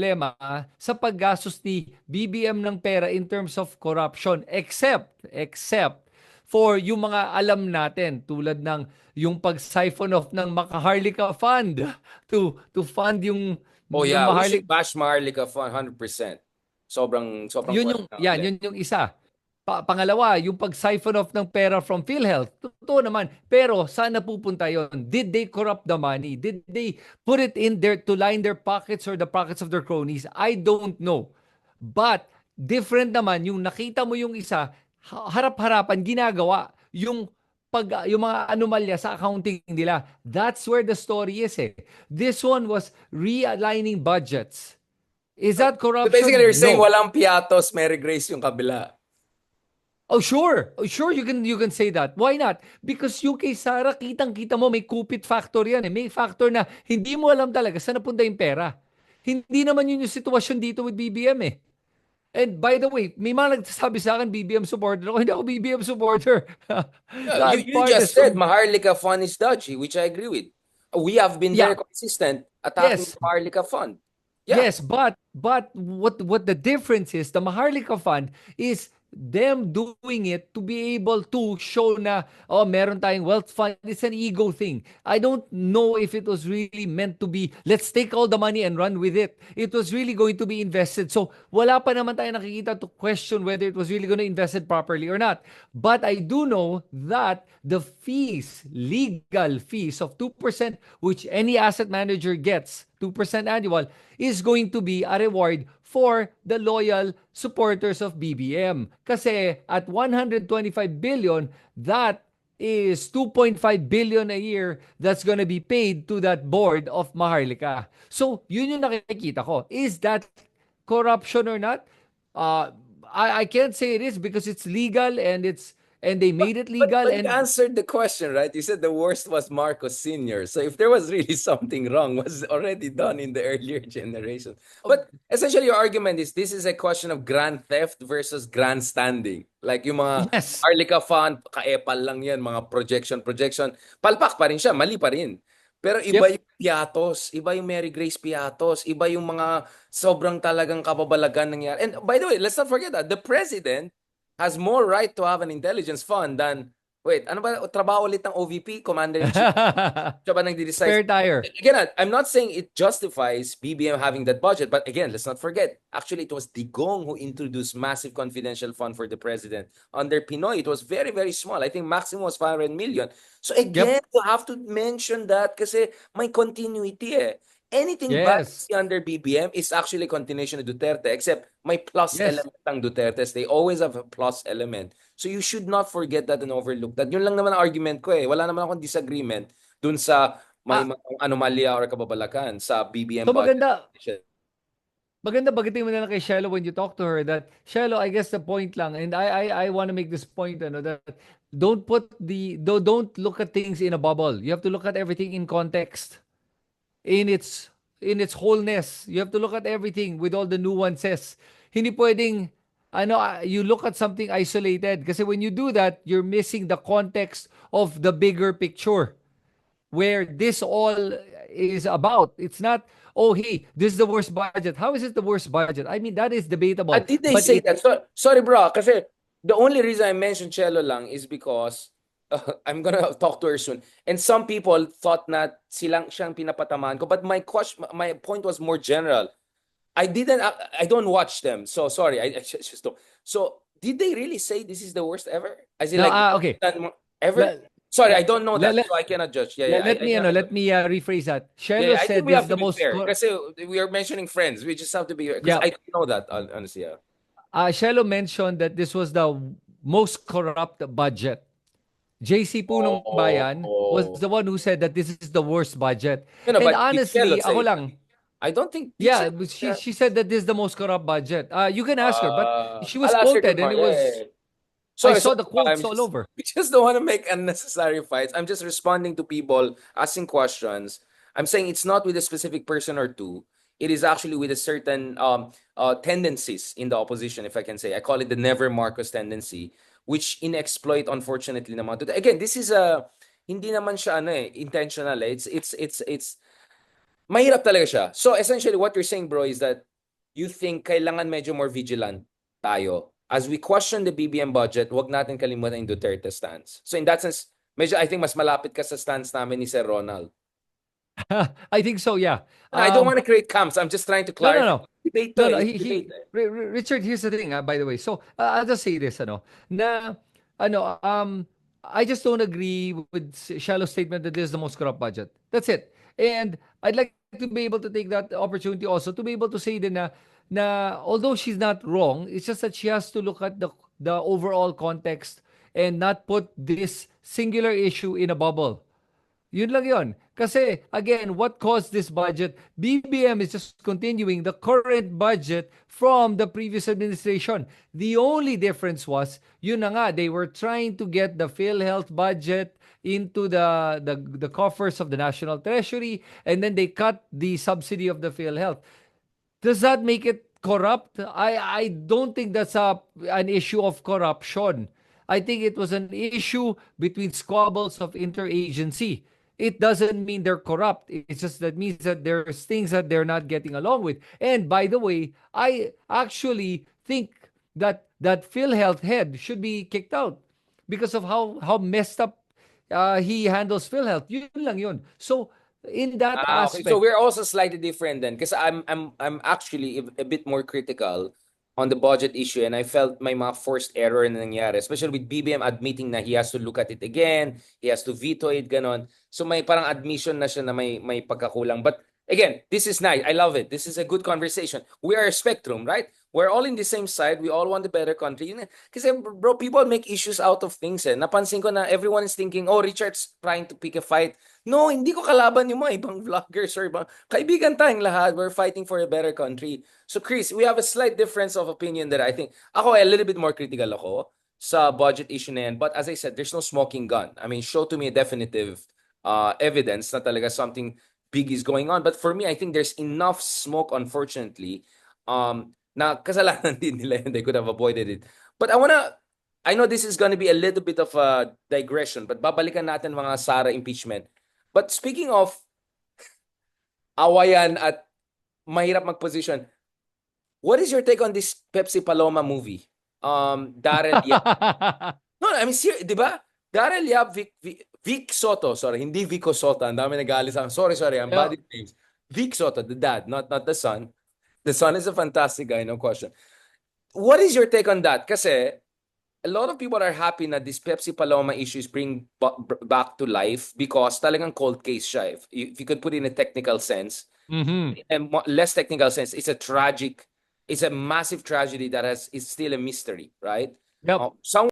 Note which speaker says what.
Speaker 1: problema sa paggastos ni BBM ng pera in terms of corruption, except for yung mga alam natin tulad ng yung pag-siphon off ng Makaharlika Fund to fund
Speaker 2: Oh
Speaker 1: yung
Speaker 2: yeah, we
Speaker 1: Maharlika.
Speaker 2: should bash Maharlika 100%. Sobrang
Speaker 1: Yun yung,
Speaker 2: question.
Speaker 1: yan, yun yung isa. Pangalawa, yung pag-siphon off ng pera from PhilHealth. Totoo naman. Pero saan napupunta yon? Did they corrupt the money? Did they put it in there to line their pockets or the pockets of their cronies? I don't know. But different naman yung nakita mo yung isa, harap-harapan ginagawa yung mga anomalya sa accounting nila. That's where the story is eh. This one was realigning budgets. Is that
Speaker 2: So basically,
Speaker 1: corruption?
Speaker 2: you're saying
Speaker 1: No.
Speaker 2: walang piatos, Mary Grace yung kabila.
Speaker 1: Oh sure. Oh, sure you can say that. Why not? Because yung kay Sarah, kitang-kita mo may kupit factor yan eh. May factor na hindi mo alam talaga saan napunta yung pera. Hindi naman yun yung sitwasyon dito with BBM eh. And by the way, may mga nagsasabi sa akin BBM supporter ako. Hindi ako BBM supporter.
Speaker 2: Yeah, you,
Speaker 1: God,
Speaker 2: you just
Speaker 1: farthest
Speaker 2: said
Speaker 1: from...
Speaker 2: Maharlika Fund is dodgy, which I agree with. We have been
Speaker 1: Yeah,
Speaker 2: very consistent attacking
Speaker 1: yes.
Speaker 2: the Maharlika Fund. Yeah.
Speaker 1: Yes, but what the difference is, the Maharlika Fund is them doing it to be able to show na oh meron tayong wealth fund. It's an ego thing. I don't know if it was really meant to be let's take all the money and run with it. It was really going to be invested. So wala pa naman tayo nakikita to question whether it was really going to invest it properly or not. But I do know that the fees, legal fees of 2%, which any asset manager gets, 2% annual, is going to be a reward for the loyal supporters of BBM. Kasi at 125 billion, that is 2.5 billion a year that's gonna be paid to that board of Maharlika. So, yun yung nakikita ko. Is that corruption or not? Uh, I can't say it is because it's legal and they made it legal
Speaker 2: But you
Speaker 1: and
Speaker 2: answered the question, right? You said the worst was Marcos Sr. So if there was really something wrong, was already done in the earlier generation. But essentially your argument is this is a question of grand theft versus grandstanding. Like yung mga
Speaker 1: yes,
Speaker 2: Arlica Fund, kaepal lang yan, mga projection. Palpak pa rin siya, mali pa rin. Pero iba
Speaker 1: yep.
Speaker 2: yung Piatos, iba yung Mary Grace Piatos, iba yung mga sobrang talagang kababalagan nangyari. And by the way, let's not forget that the president has more right to have an intelligence fund than, wait, ano ba, trabaho ulit ng OVP, Commander-in-Chief? Siya ba nagde-decide?
Speaker 1: Spare tire.
Speaker 2: Again, I'm not saying it justifies BBM having that budget, but again, let's not forget, actually, it was Digong who introduced massive confidential fund for the president. Under Pinoy, it was very, very small. I think maximum was 500 million. So again,
Speaker 1: Yep.
Speaker 2: you have to mention that kasi may continuity eh. Anything bad
Speaker 1: Yes.
Speaker 2: under BBM is actually continuation of Duterte, except may plus
Speaker 1: Yes.
Speaker 2: element ng Dutertes. They always have a plus element. So you should not forget that and overlook that. Yun lang naman ang argument ko eh. Wala naman akong disagreement dun sa may
Speaker 1: Ah,
Speaker 2: mga anomalya or kababalakan sa BBM
Speaker 1: so
Speaker 2: budget.
Speaker 1: maganda bagitin mo na lang kay Shelo when you talk to her that Shelo, I guess the point lang and I want to make this point ano that don't look at things in a bubble. You have to look at everything in context, in its wholeness. You have to look at everything with all the nuances. Hindi pwedeng you look at something isolated kasi when you do that, you're missing the context of the bigger picture where this all is about. It's not, oh, hey, this is the worst budget. How is it the worst budget? I mean, that is debatable.
Speaker 2: Did they
Speaker 1: But
Speaker 2: say that? So, sorry bro, kasi the only reason I mentioned Chelo lang is because I'm gonna talk to her soon. And some people thought na siyang pinapatamaan ko. But my point was more general. I don't watch them. So sorry, I just don't. So did they really say this is the worst ever? As in
Speaker 1: now,
Speaker 2: like
Speaker 1: okay.
Speaker 2: ever?
Speaker 1: Let,
Speaker 2: Sorry, I don't know
Speaker 1: let,
Speaker 2: that,
Speaker 1: let,
Speaker 2: so I cannot judge. Yeah,
Speaker 1: let me,
Speaker 2: I
Speaker 1: let me rephrase that. Shelo
Speaker 2: yeah, I think
Speaker 1: said
Speaker 2: we
Speaker 1: this
Speaker 2: have
Speaker 1: is
Speaker 2: to
Speaker 1: the
Speaker 2: be
Speaker 1: most,
Speaker 2: fair because we are mentioning friends. We just have to be because
Speaker 1: yeah.
Speaker 2: I don't know that honestly. Yeah.
Speaker 1: Shelo mentioned that this was the most corrupt budget. JC Punong Bayan was
Speaker 2: Oh,
Speaker 1: the one who said that this is the worst budget. And
Speaker 2: but did Chelo
Speaker 1: honestly, ako
Speaker 2: say that?
Speaker 1: lang,
Speaker 2: I don't think did
Speaker 1: yeah,
Speaker 2: Chelo
Speaker 1: but
Speaker 2: say that?
Speaker 1: she said that this is the most corrupt budget. You can ask her, but she was
Speaker 2: I'll ask her
Speaker 1: quoted and
Speaker 2: tomorrow.
Speaker 1: it
Speaker 2: Yeah, yeah,
Speaker 1: was
Speaker 2: yeah.
Speaker 1: I
Speaker 2: Sorry,
Speaker 1: saw
Speaker 2: sorry.
Speaker 1: the quotes
Speaker 2: I'm
Speaker 1: all over.
Speaker 2: we just don't want to make unnecessary fights. I'm just responding to people asking questions. I'm saying it's not with a specific person or two. It is actually with a certain tendencies in the opposition, if I can say. I call it the never Marcos tendency, which inexploit, unfortunately, naman. Again, this is a hindi naman siya ano eh, intentional eh. It's mahirap talaga siya. So essentially what you're saying bro is that you think kailangan medyo more vigilant tayo. As we question the BBM budget, wag natin kalimutan yung Duterte stance. So in that sense, medyo I think mas malapit ka sa stance namin ni Sir Ronald.
Speaker 1: I think so, yeah.
Speaker 2: No, I don't want to create camps. I'm just trying to
Speaker 1: No, no,
Speaker 2: clarify.
Speaker 1: no.
Speaker 2: Debate to
Speaker 1: No, no.
Speaker 2: eh. It's debate eh.
Speaker 1: Richard, here's the thing, by the way. So, I'll just say this, na, ano, I just don't agree with Shallow's statement that this is the most corrupt budget. That's it. And I'd like to be able to take that opportunity also to be able to say din na although she's not wrong, it's just that she has to look at the overall context and not put this singular issue in a bubble. Yun lang yun. Kasi, again, what caused this budget? BBM is just continuing the current budget from the previous administration. The only difference was, yun na nga, they were trying to get the PhilHealth budget into the coffers of the National Treasury, and then they cut the subsidy of the PhilHealth. Does that make it corrupt? I don't think that's an issue of corruption. I think it was an issue between squabbles of interagency. It doesn't mean they're corrupt. It's just that means that there's things that they're not getting along with. And by the way, I actually think that PhilHealth head should be kicked out because of how messed up he handles PhilHealth. Yun lang yun. So in that
Speaker 2: Okay. So
Speaker 1: aspect,
Speaker 2: we're also slightly different then, because I'm actually a bit more critical on the budget issue, and I felt may mga forced error na nangyari, especially with BBM admitting na he has to look at it again, he has to veto it, ganon. So may parang admission na siya na may pagkakulang. But again, this is nice. I love it. This is a good conversation. We are a spectrum, right? We're all in the same side. We all want a better country. Kasi bro, people make issues out of things eh. Napansin ko na everyone is thinking, oh, Richard's trying to pick a fight. No, hindi ko kalaban yung mga ibang vloggers or ibang kaibigan tayong lahat. We're fighting for a better country. So Chris, we have a slight difference of opinion that I think, ako a little bit more critical ako sa budget issue na yan. But as I said, there's no smoking gun. I mean, show to me a definitive evidence na talaga something big is going on. But for me, I think there's enough smoke, unfortunately, na kasalanan din nila and they could have avoided it. But I know this is gonna be a little bit of a digression, but babalikan natin mga Sara impeachment. But speaking of awayan at mahirap mag-position, what is your take on this Pepsi Paloma movie? Darrell Yap. No, I mean, di ba? Darrell Yap, Vic Soto, sorry, hindi Vico Soto. Ang dami nag-aalis sa sorry, I'm bad at names. Vic Soto, the dad, not the son. The son is a fantastic guy, no question. What is your take on that? Kasi a lot of people are happy na this Pepsi Paloma issues bring back to life because talagang cold case siya. If you could put it in a technical sense, and less technical sense, it's a massive tragedy that is still a mystery, right?
Speaker 1: Yep.
Speaker 2: Some